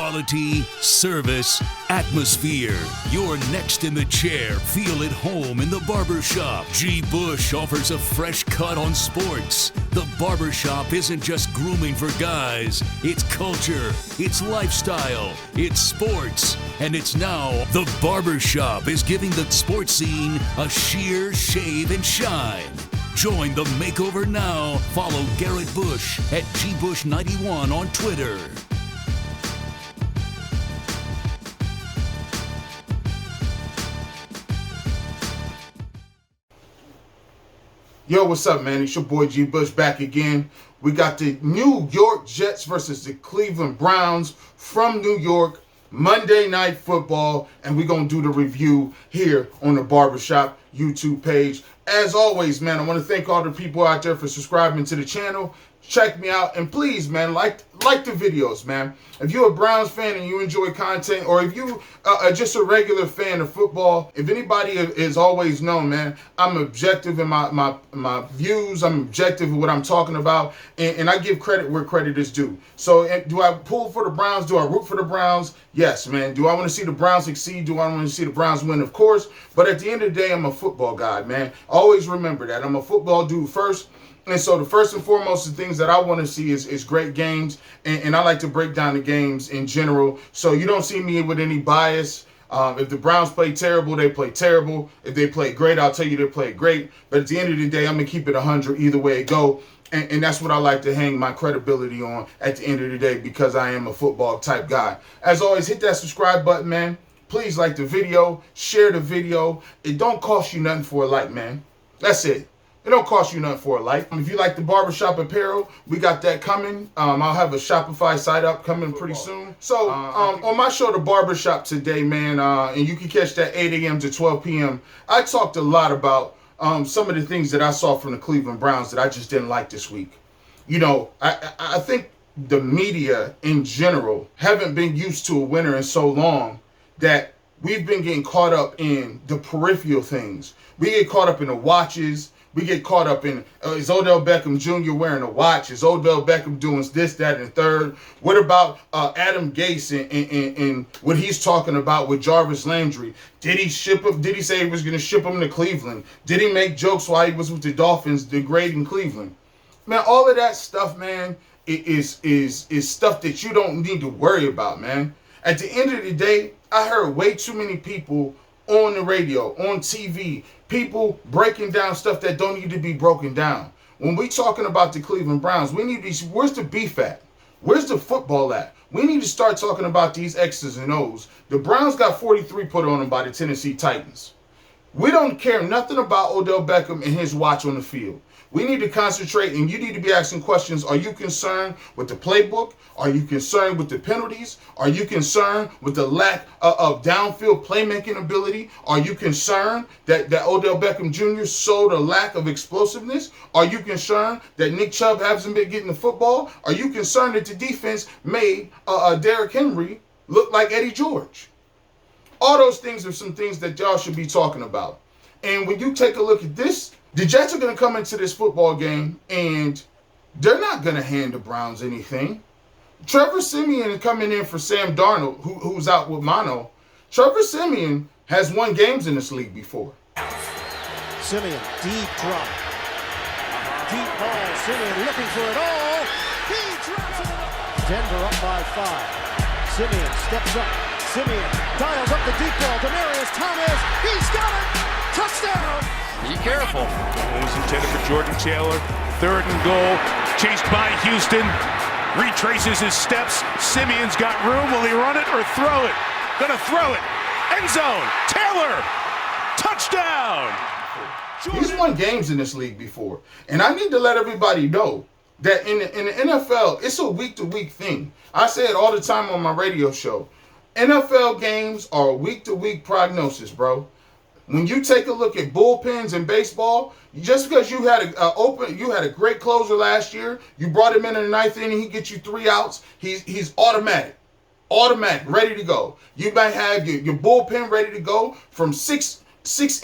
Quality, service, atmosphere. You're next in the chair. Feel at home in the Barbershop. G. Bush offers a fresh cut on sports. The Barbershop isn't just grooming for guys. It's culture, it's lifestyle, it's sports. And it's now the Barbershop is giving the sports scene a sheer shave and shine. Join the makeover now. Follow Garrett Bush at GBush91 on Twitter. Yo, what's up, man? It's your boy G. Bush back again. We got the New York Jets versus the Cleveland Browns from New York, Monday Night Football, and we're going to do the review here on the Barbershop YouTube page. As always, man, I want to thank all the people out there for subscribing to the channel. Check me out, and please, man, like the videos, man. If you're a Browns fan and you enjoy content, or if you are just a regular fan of football, if anybody is always known, man, I'm objective in my views. I'm objective in what I'm talking about, and I give credit where credit is due. So, do I pull for the Browns? Do I root for the Browns? Yes, man. Do I want to see the Browns succeed? Do I want to see the Browns win? Of course. But at the end of the day, I'm a football guy, man. Always remember that. I'm a football dude first. And so the first and foremost, the things that I want to see is great games. And I like to break down the games in general. So you don't see me with any bias. If the Browns play terrible, they play terrible. If they play great, I'll tell you they play great. But at the end of the day, I'm going to keep it 100 either way it go. And that's what I like to hang my credibility on at the end of the day, because I am a football type guy. As always, hit that subscribe button, man. Please like the video, share the video. It don't cost you nothing for a like, man. That's it. It don't cost you nothing for a like. If you like the Barbershop apparel, we got that coming. I'll have a Shopify site up coming pretty soon. So on my show, The Barbershop today, man, and you can catch that 8 a.m. to 12 p.m., I talked a lot about some of the things that I saw from the Cleveland Browns that I just didn't like this week. You know, I think the media in general haven't been used to a winner in so long that we've been getting caught up in the peripheral things. We get caught up in the watches. We get caught up in, is Odell Beckham Jr. wearing a watch? Is Odell Beckham doing this, that, and third? What about Adam Gase and what he's talking about with Jarvis Landry? Did he ship him? Did he say he was going to ship him to Cleveland? Did he make jokes while he was with the Dolphins degrading Cleveland? Man, all of that stuff, man, is stuff that you don't need to worry about, man. At the end of the day, I heard way too many people on the radio, on TV, people breaking down stuff that don't need to be broken down. When we talking about the Cleveland Browns, we need to, where's the beef at? Where's the football at? We need to start talking about these X's and O's. The Browns got 43 put on them by the Tennessee Titans. We don't care nothing about Odell Beckham and his watch on the field. We need to concentrate, and you need to be asking questions. Are you concerned with the playbook? Are you concerned with the penalties? Are you concerned with the lack of downfield playmaking ability? Are you concerned that Odell Beckham Jr. showed a lack of explosiveness? Are you concerned that Nick Chubb hasn't been getting the football? Are you concerned that the defense made Derrick Henry look like Eddie George? All those things are some things that y'all should be talking about. And when you take a look at this, the Jets are going to come into this football game, and they're not going to hand the Browns anything. Trevor Siemian is coming in for Sam Darnold, who's out with mono. Trevor Siemian has won games in this league before. Siemian, deep drop. Deep ball, Siemian looking for it all. He drops it. Denver up by 5. Siemian steps up. Siemian dials up the deep ball. Demaryius Thomas, he's got it. Touchdown. Be careful. It was intended for Jordan Taylor. 3rd and goal. Chased by Houston. Retraces his steps. Simeon's got room. Will he run it or throw it? Gonna throw it. End zone. Taylor. Touchdown. He's won games in this league before. And I need to let everybody know that in the NFL, it's a week-to-week thing. I say it all the time on my radio show. NFL games are a week-to-week prognosis, bro. When you take a look at bullpens in baseball, just because you had a great closer last year, you brought him in the 9th inning, he gets you 3 outs, he's automatic, ready to go. You might have your bullpen ready to go from six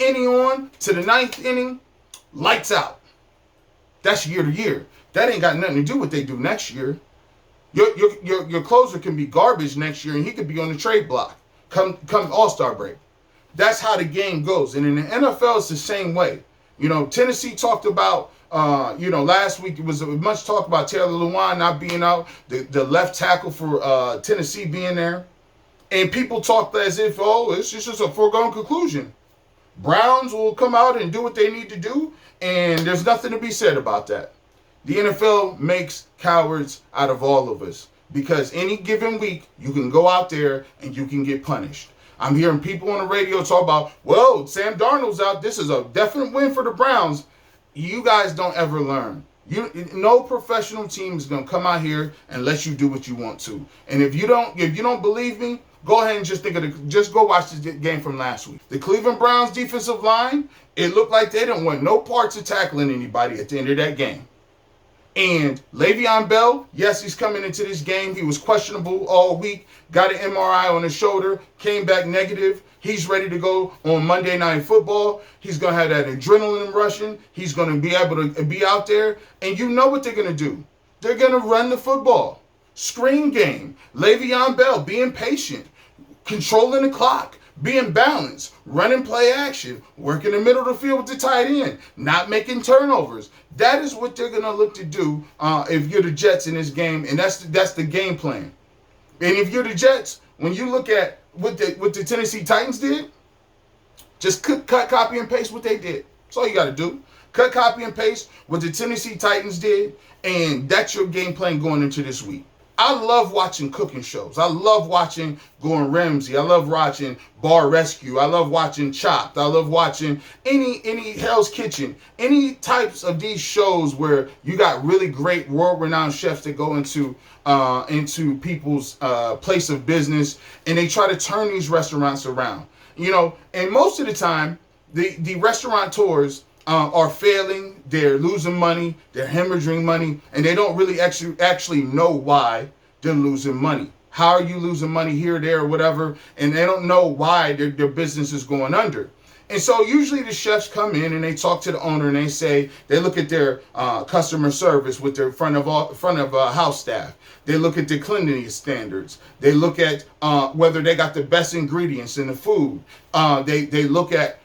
inning on to the 9th inning, lights out. That's year to year. That ain't got nothing to do with what they do next year. Your closer can be garbage next year, and he could be on the trade block come All-Star break. That's how the game goes. And in the NFL, it's the same way. Tennessee talked about, last week it was much talk about Taylor Lewan not being out, the left tackle for Tennessee being there. And people talked as if, it's just a foregone conclusion. Browns will come out and do what they need to do, and there's nothing to be said about that. The NFL makes cowards out of all of us because any given week, you can go out there and you can get punished. I'm hearing people on the radio talk about, Sam Darnold's out. This is a definite win for the Browns. You guys don't ever learn. No professional team is going to come out here and let you do what you want to. And if you don't believe me, go ahead and just go watch the game from last week. The Cleveland Browns defensive line, it looked like they didn't want no parts of tackling anybody at the end of that game. And Le'Veon Bell, yes, he's coming into this game. He was questionable all week, got an MRI on his shoulder, came back negative. He's ready to go on Monday Night Football. He's going to have that adrenaline rushing. He's going to be able to be out there. And you know what they're going to do. They're going to run the football. Screen game. Le'Veon Bell being patient, controlling the clock, being balanced, running play action, working the middle of the field with the tight end, not making turnovers. That is what they're going to look to do if you're the Jets in this game, and that's the game plan. And if you're the Jets, when you look at what the Tennessee Titans did, just cut, copy, and paste what they did. That's all you got to do. Cut, copy, and paste what the Tennessee Titans did, and that's your game plan going into this week. I love watching cooking shows. I love watching Gordon Ramsay. I love watching Bar Rescue. I love watching Chopped. I love watching any Hell's Kitchen. Any types of these shows where you got really great world-renowned chefs that go into people's place of business, and they try to turn these restaurants around. And most of the time, the restaurateurs are failing, they're losing money, they're hemorrhaging money, and they don't really actually know why they're losing money. How are you losing money here, there, or whatever, and they don't know why their business is going under. And so usually the chefs come in and they talk to the owner and they look at their customer service with their front of house staff. They look at the cleanliness standards. They look at whether they got the best ingredients in the food. They look at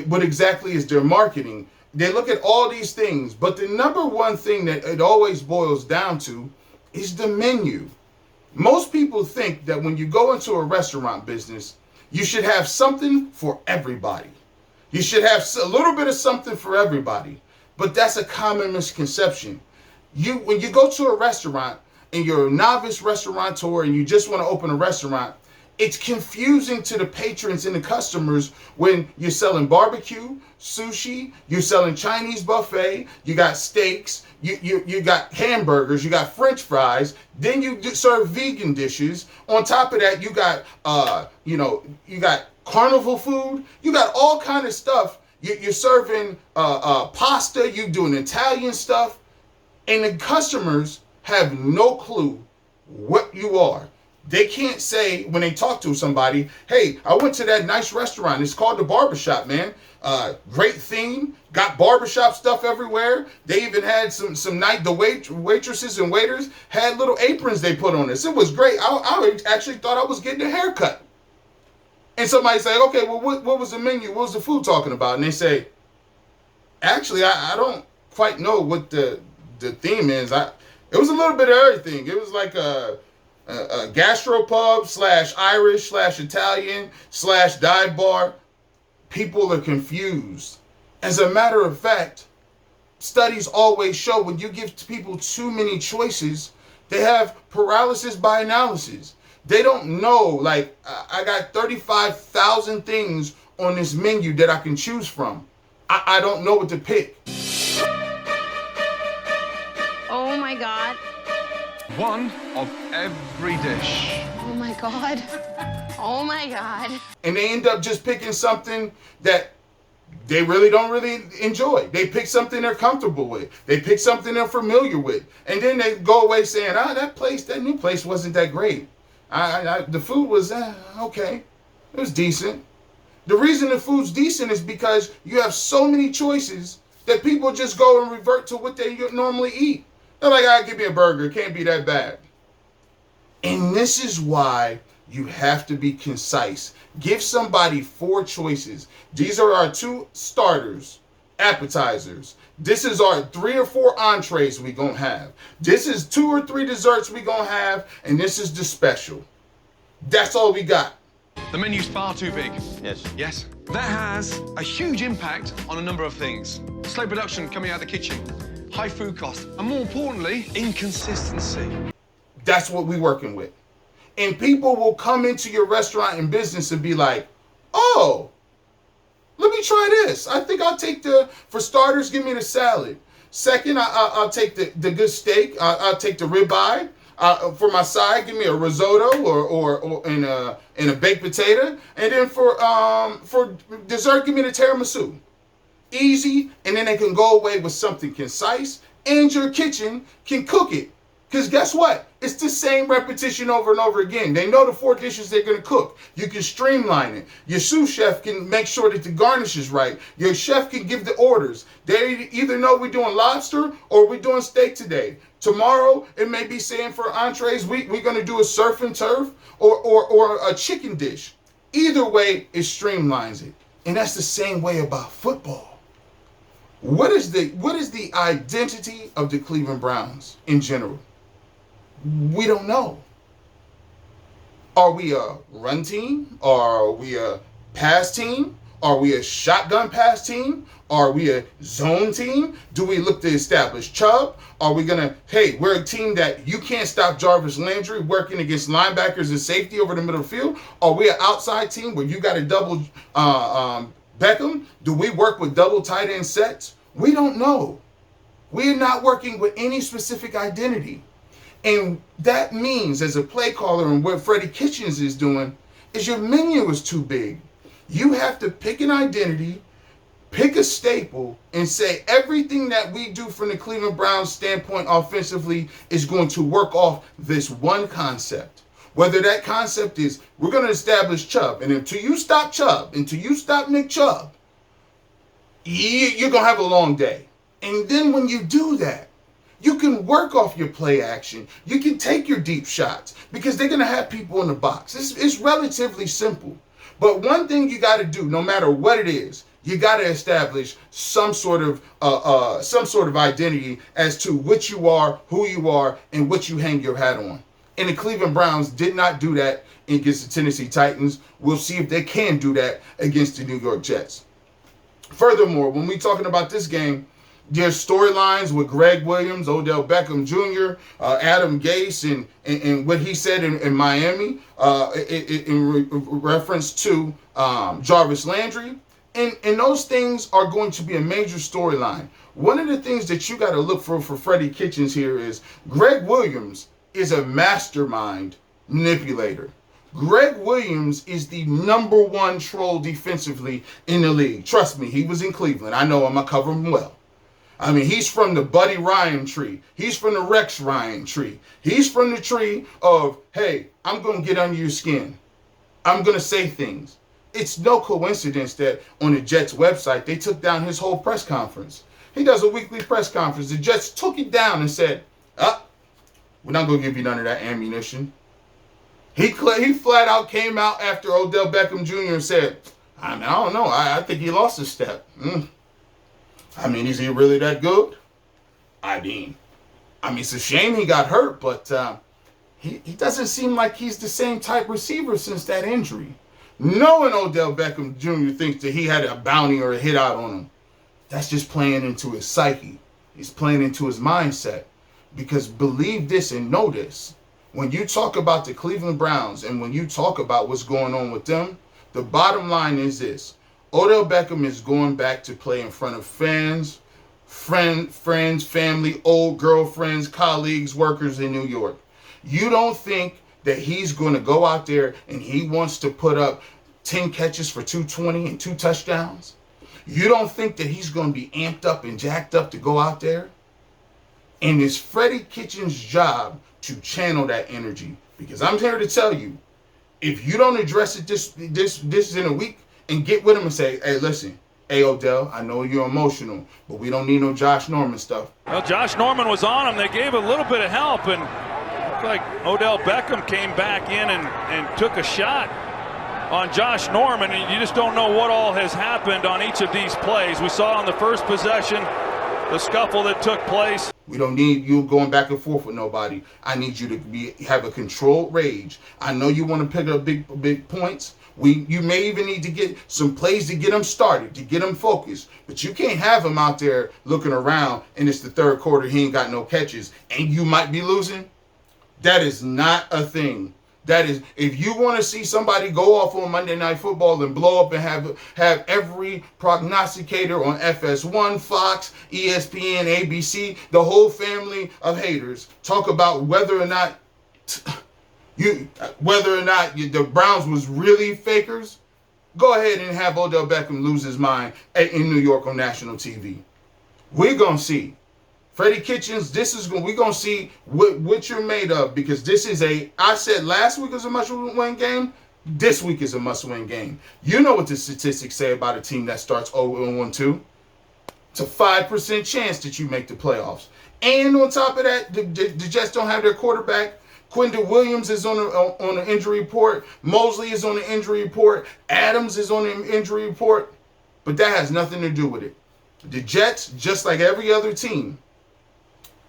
what exactly is their marketing. They look at all these things, but the number one thing that it always boils down to is the menu. Most people think that when you go into a restaurant business, you should have something for everybody. You should have a little bit of something for everybody, but that's a common misconception. When you go to a restaurant and you're a novice restaurateur and you just want to open a restaurant, it's confusing to the patrons and the customers when you're selling barbecue, sushi, you're selling Chinese buffet, you got steaks, you got hamburgers, you got French fries, then you serve vegan dishes. On top of that, you got you got carnival food, you got all kind of stuff. You're serving pasta, you're doing Italian stuff, and the customers have no clue what you are. They can't say when they talk to somebody, hey, I went to that nice restaurant. It's called the Barbershop, man. Great theme. Got barbershop stuff everywhere. They even had some night. The waitresses and waiters had little aprons they put on this. It was great. I actually thought I was getting a haircut. And somebody say, okay, well, what was the menu? What was the food talking about? And they say, actually, I don't quite know what the theme is. It was a little bit of everything. It was like a gastropub / Irish / Italian / dive bar. People are confused. As a matter of fact, studies always show when you give people too many choices, they have paralysis by analysis. They don't know, like, I got 35,000 things on this menu that I can choose from. I don't know what to pick. Oh my God. One of every dish. Oh my God. Oh my God. And they end up just picking something that they really don't enjoy. They pick something they're comfortable with. They pick something they're familiar with. And then they go away saying, that new place wasn't that great. The food was okay. It was decent. The reason the food's decent is because you have so many choices that people just go and revert to what they normally eat. They're like, give me a burger. It can't be that bad. And this is why you have to be concise. Give somebody 4 choices. These are our 2 starters, appetizers. This is our 3 or 4 entrees we gonna have. This is 2 or 3 desserts we gonna have, and this is the special. That's all we got. The menu's far too big. Yes. Yes. That has a huge impact on a number of things. Slow production coming out of the kitchen, high food costs, and more importantly, inconsistency. That's what we're working with. And people will come into your restaurant and business and be like, oh, let me try this. I think I'll take for starters, give me the salad. Second, I'll take the good steak. I'll take the ribeye. For my side, give me a risotto or and a baked potato. And then for dessert, give me the tiramisu. Easy, and then they can go away with something concise, and your kitchen can cook it. Because guess what? It's the same repetition over and over again. They know the 4 dishes they're going to cook. You can streamline it. Your sous chef can make sure that the garnish is right. Your chef can give the orders. They either know we're doing lobster or we're doing steak today. Tomorrow, it may be saying for entrees, we're going to do a surf and turf or a chicken dish. Either way, it streamlines it. And that's the same way about football. What is the identity of the Cleveland Browns in general? We don't know. Are we a run team? Are we a pass team? Are we a shotgun pass team? Are we a zone team? Do we look to establish Chubb? Are we going to, hey, we're a team that you can't stop Jarvis Landry working against linebackers and safety over the middle of the field? Are we an outside team where you got to double Beckham? Do we work with double tight end sets? We don't know. We're not working with any specific identity. And that means, as a play caller, and what Freddie Kitchens is doing, is your menu is too big. You have to pick an identity, pick a staple, and say everything that we do from the Cleveland Browns standpoint offensively is going to work off this one concept. Whether that concept is, we're going to establish Chubb, and until you stop Chubb, until you stop Nick Chubb, you're going to have a long day. And then when you do that, you can work off your play action. You can take your deep shots because they're going to have people in the box. It's relatively simple. But one thing you got to do, no matter what it is, you got to establish some sort of identity as to what you are, who you are, and what you hang your hat on. And the Cleveland Browns did not do that against the Tennessee Titans. We'll see if they can do that against the New York Jets. Furthermore, when we're talking about this game, there's storylines with Greg Williams, Odell Beckham Jr., Adam Gase, and what he said in Miami in reference to Jarvis Landry. And those things are going to be a major storyline. One of the things that you got to look for Freddie Kitchens here is Greg Williams is a mastermind manipulator. Greg Williams is the #1 troll defensively in the league. Trust me, he was in Cleveland. I know him. I cover him well. I mean, he's from the Buddy Ryan tree. He's from the Rex Ryan tree. He's from the tree of, hey, I'm going to get under your skin. I'm going to say things. It's no coincidence that on the Jets website, they took down his whole press conference. He does a weekly press conference. The Jets took it down and said, we're not going to give you none of that ammunition. He flat out came out after Odell Beckham Jr. and said, I don't know. I think he lost a step. I mean, is he really that good? I mean, it's a shame he got hurt, but he doesn't seem like he's the same type receiver since that injury. Knowing Odell Beckham Jr. thinks that he had a bounty or a hit out on him, that's just playing into his psyche. He's playing into his mindset. Because believe this and know this, when you talk about the Cleveland Browns and when you talk about what's going on with them, the bottom line is this. Odell Beckham is going back to play in front of fans, friends, family, old girlfriends, colleagues, workers in New York. You don't think that he's going to go out there and he wants to put up 10 catches for 220 and 2 touchdowns? You don't think that he's going to be amped up and jacked up to go out there? And it's Freddie Kitchens' job to channel that energy. Because I'm here to tell you, if you don't address it this in a week, and get with him and say, hey, listen, hey, Odell, I know you're emotional, but we don't need no Josh Norman stuff. Well, Josh Norman was on him. They gave a little bit of help, and Looked like Odell Beckham came back in and took a shot on Josh Norman, and you just don't know what all has happened on each of these plays. We saw on the first possession the scuffle that took place. We don't need you going back and forth with nobody. I need you to have a controlled rage. I know you want to pick up big points. You may even need to get some plays to get them started, to get them focused. But you can't have him out there looking around and it's the third quarter, he ain't got no catches, and you might be losing. That is not a thing. That is, if you want to see somebody go off on Monday Night Football and blow up and have every prognosticator on FS1, Fox, ESPN, ABC, the whole family of haters talk about whether or not the Browns was really fakers, go ahead and have Odell Beckham lose his mind in New York on national TV. We're going to see. Freddie Kitchens, we're going to see what you're made of, because I said last week was a must-win game. This week is a must-win game. You know what the statistics say about a team that starts 0-1-2. It's a 5% chance that you make the playoffs. And on top of that, the Jets don't have their quarterback. Quinton Williams is on the injury report. Mosley is on the injury report. Adams is on the injury report. But that has nothing to do with it. The Jets, just like every other team,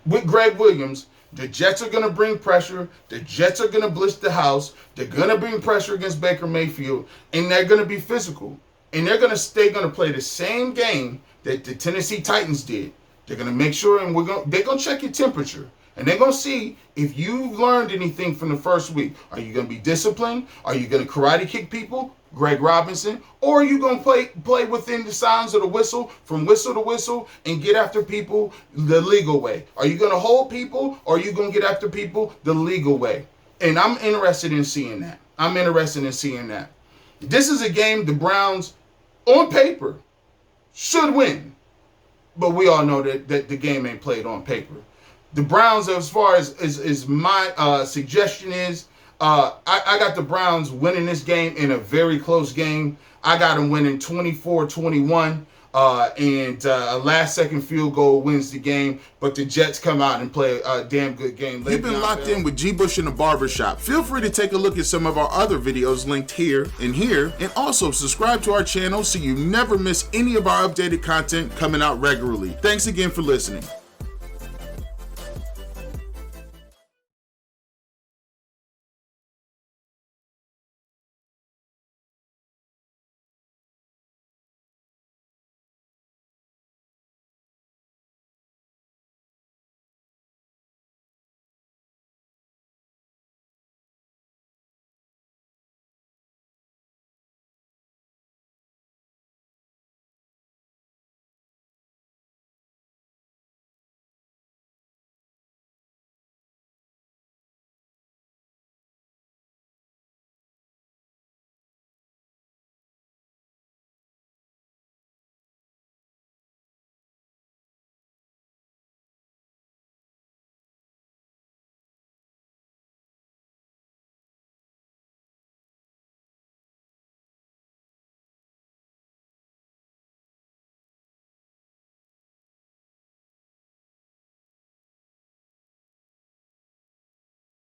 with Greg Williams, the Jets are going to bring pressure. The Jets are going to blitz the house. They're going to bring pressure against Baker Mayfield, and they're going to be physical. And they're going to play the same game that the Tennessee Titans did. They're going to make sure, and they're going to check your temperature. And they're going to see if you've learned anything from the first week. Are you going to be disciplined? Are you going to karate kick people, Greg Robinson? Or are you going to play within the sounds of the whistle, from whistle to whistle, and get after people the legal way? Are you going to hold people, or are you going to get after people the legal way? And I'm interested in seeing that. This is a game the Browns, on paper, should win. But we all know that the game ain't played on paper. The Browns, as far as my suggestion is, I got the Browns winning this game in a very close game. I got them winning 24-21, and a last-second field goal wins the game. But the Jets come out and play a damn good game. You've been locked in with G. Bush in the Barbershop. Feel free to take a look at some of our other videos linked here, and also subscribe to our channel so you never miss any of our updated content coming out regularly. Thanks again for listening.